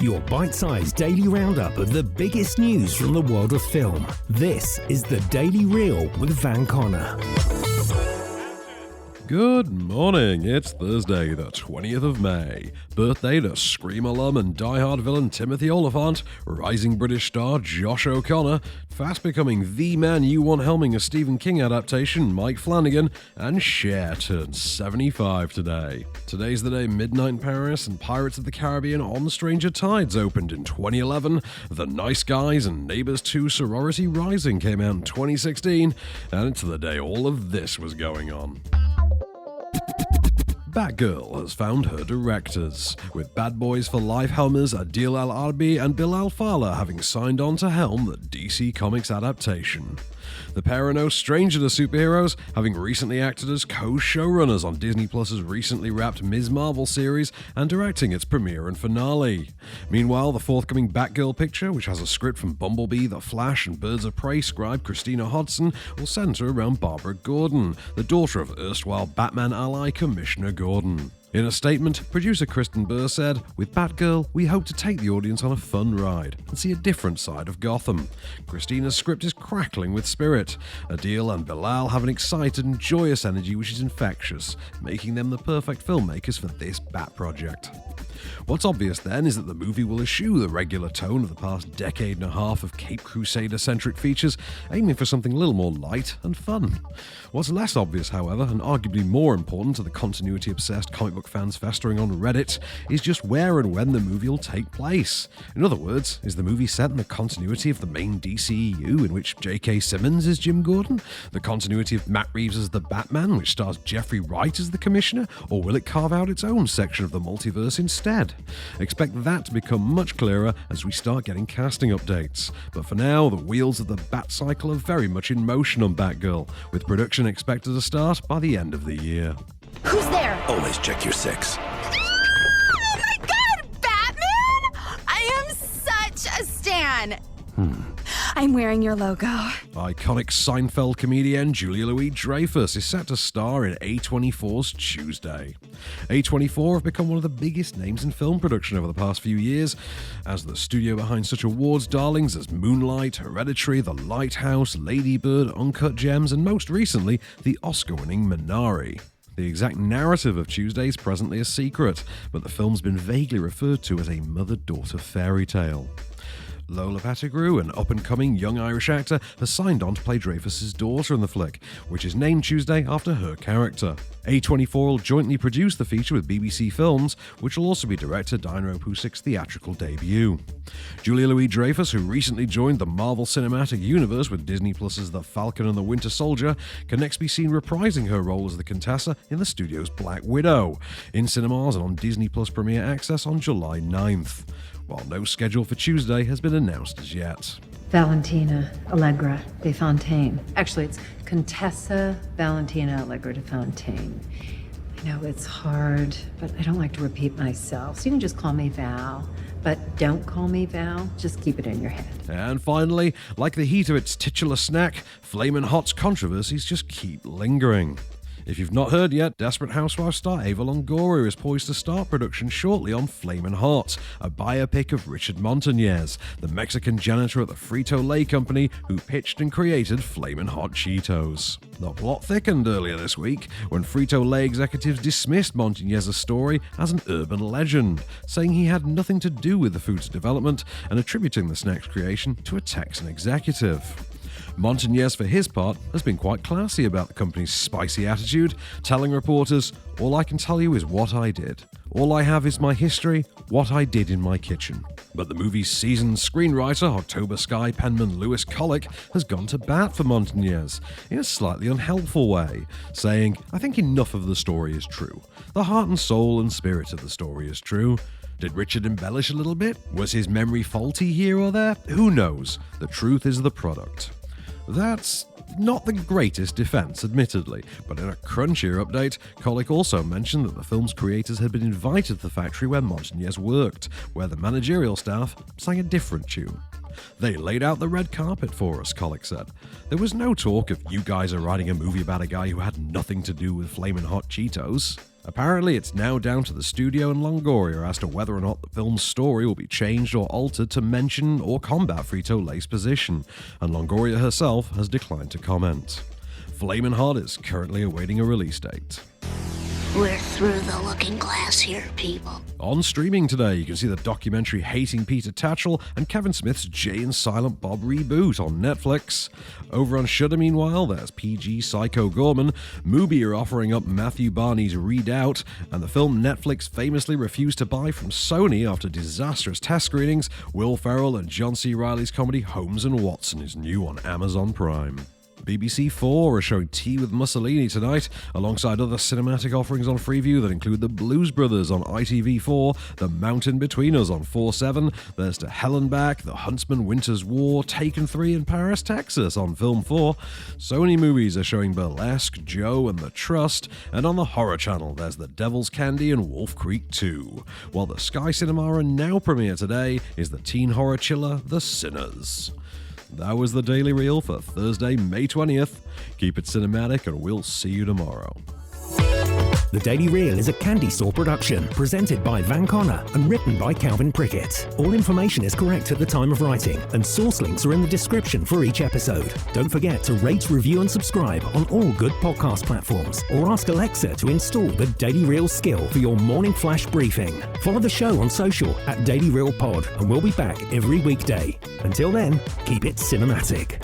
Your bite-sized daily roundup of the biggest news from the world of film. This is the Daily Reel with Van Connor. Good morning, it's Thursday the 20th of May. Birthday to Scream alum and Die-Hard villain Timothy Olyphant, rising British star Josh O'Connor, fast becoming the man you want helming a Stephen King adaptation Mike Flanagan, and Cher turned 75 today. Today's the day Midnight in Paris and Pirates of the Caribbean On Stranger Tides opened in 2011, The Nice Guys and Neighbours 2 Sorority Rising came out in 2016, and it's the day all of this was going on. Batgirl has found her directors, with Bad Boys for Life helmers Adil Al-Arbi and Bilal Fallah having signed on to helm the DC Comics adaptation. The pair are no stranger to superheroes, having recently acted as co-showrunners on Disney Plus's recently wrapped Ms. Marvel series and directing its premiere and finale. Meanwhile, the forthcoming Batgirl picture, which has a script from Bumblebee, The Flash and Birds of Prey scribe Christina Hodson, will centre around Barbara Gordon, the daughter of erstwhile Batman ally Commissioner Gordon. In a statement, producer Kristen Burr said, "With Batgirl, we hope to take the audience on a fun ride and see a different side of Gotham. Christina's script is crackling with spirit. Adil and Bilal have an excited and joyous energy which is infectious, making them the perfect filmmakers for this Bat project." What's obvious then is that the movie will eschew the regular tone of the past decade and a half of Cape Crusader-centric features, aiming for something a little more light and fun. What's less obvious, however, and arguably more important to the continuity-obsessed comic book fans festering on Reddit, is just where and when the movie will take place. In other words, is the movie set in the continuity of the main DCEU, in which J.K. Simmons is Jim Gordon? The continuity of Matt Reeves as the Batman, which stars Jeffrey Wright as the Commissioner? Or will it carve out its own section of the multiverse instead? Expect that to become much clearer as we start getting casting updates. But for now, the wheels of the Bat cycle are very much in motion on Batgirl, with production expected to start by the end of the year. Who's there? Always check your six. Oh my god, Batman! I am such a stan! I'm wearing your logo. Iconic Seinfeld comedian Julia Louis-Dreyfus is set to star in A24's Tuesday. A24 have become one of the biggest names in film production over the past few years, as the studio behind such awards darlings as Moonlight, Hereditary, The Lighthouse, Lady Bird, Uncut Gems, and most recently, the Oscar-winning Minari. The exact narrative of Tuesday is presently a secret, but the film's been vaguely referred to as a mother-daughter fairy tale. Lola Pettigrew, an up-and-coming young Irish actor, has signed on to play Dreyfus's daughter in the flick, which is named Tuesday after her character. A24 will jointly produce the feature with BBC Films, which will also be director Diana Opusik's theatrical debut. Julia Louis-Dreyfus, who recently joined the Marvel Cinematic Universe with Disney Plus's The Falcon and the Winter Soldier, can next be seen reprising her role as the Contessa in the studio's Black Widow, in cinemas and on Disney Plus Premier Access on July 9th. While no schedule for Tuesday has been announced as yet. Valentina Allegra de Fontaine. Actually, it's Contessa Valentina Allegra de Fontaine. I know it's hard, but I don't like to repeat myself, so you can just call me Val. But don't call me Val, just keep it in your head. And finally, like the heat of its titular snack, Flamin Hot's controversies just keep lingering. If you've not heard yet, Desperate Housewives star Eva Longoria is poised to start production shortly on Flamin Hot, a biopic of Richard Montañez, the Mexican janitor at the Frito-Lay company who pitched and created Flamin Hot Cheetos. The plot thickened earlier this week when Frito-Lay executives dismissed Montañez's story as an urban legend, saying he had nothing to do with the food's development and attributing the snack's creation to a Texan executive. Montañez, for his part, has been quite classy about the company's spicy attitude, telling reporters, "All I can tell you is what I did. All I have is my history, what I did in my kitchen." But the movie's seasoned screenwriter, October Sky penman Lewis Collick, has gone to bat for Montañez in a slightly unhelpful way, saying, "I think enough of the story is true. The heart and soul and spirit of the story is true. Did Richard embellish a little bit? Was his memory faulty here or there? Who knows? The truth is the product." That's not the greatest defense, admittedly, but in a crunchier update, Collick also mentioned that the film's creators had been invited to the factory where Montañez worked, where the managerial staff sang a different tune. They laid out the red carpet for us, Colic said. There was no talk of you guys are writing a movie about a guy who had nothing to do with Flamin Hot Cheetos. Apparently, it's now down to the studio and Longoria as to whether or not the film's story will be changed or altered to mention or combat Frito-Lay's position, and Longoria herself has declined to comment. Flamin Hot is currently awaiting a release date. We're through the looking glass here, people. On streaming today, you can see the documentary Hating Peter Tatchell and Kevin Smith's Jay and Silent Bob reboot on Netflix. Over on Shudder, meanwhile, there's PG Psycho Gorman, Mubi are offering up Matthew Barney's Redoubt, and the film Netflix famously refused to buy from Sony after disastrous test screenings, Will Ferrell and John C. Reilly's comedy Holmes & Watson is new on Amazon Prime. BBC 4 are showing Tea with Mussolini tonight, alongside other cinematic offerings on Freeview that include The Blues Brothers on ITV4, The Mountain Between Us on 4/7, there's To Hell and Back, The Huntsman Winter's War, Taken 3 in Paris, Texas on Film 4. Sony Movies are showing Burlesque, Joe and The Trust, and on the Horror Channel there's The Devil's Candy and Wolf Creek 2. While the Sky Cinema and Now premiere today is the teen horror chiller The Sinners. That was the Daily Reel for Thursday, May 20th. Keep it cinematic and we'll see you tomorrow. The Daily Reel is a Candystore production, presented by Van Connor and written by Calvin Prickett. All information is correct at the time of writing, and source links are in the description for each episode. Don't forget to rate, review, and subscribe on all good podcast platforms, or ask Alexa to install the Daily Reel skill for your morning flash briefing. Follow the show on social at Daily Reel Pod, and we'll be back every weekday. Until then, keep it cinematic.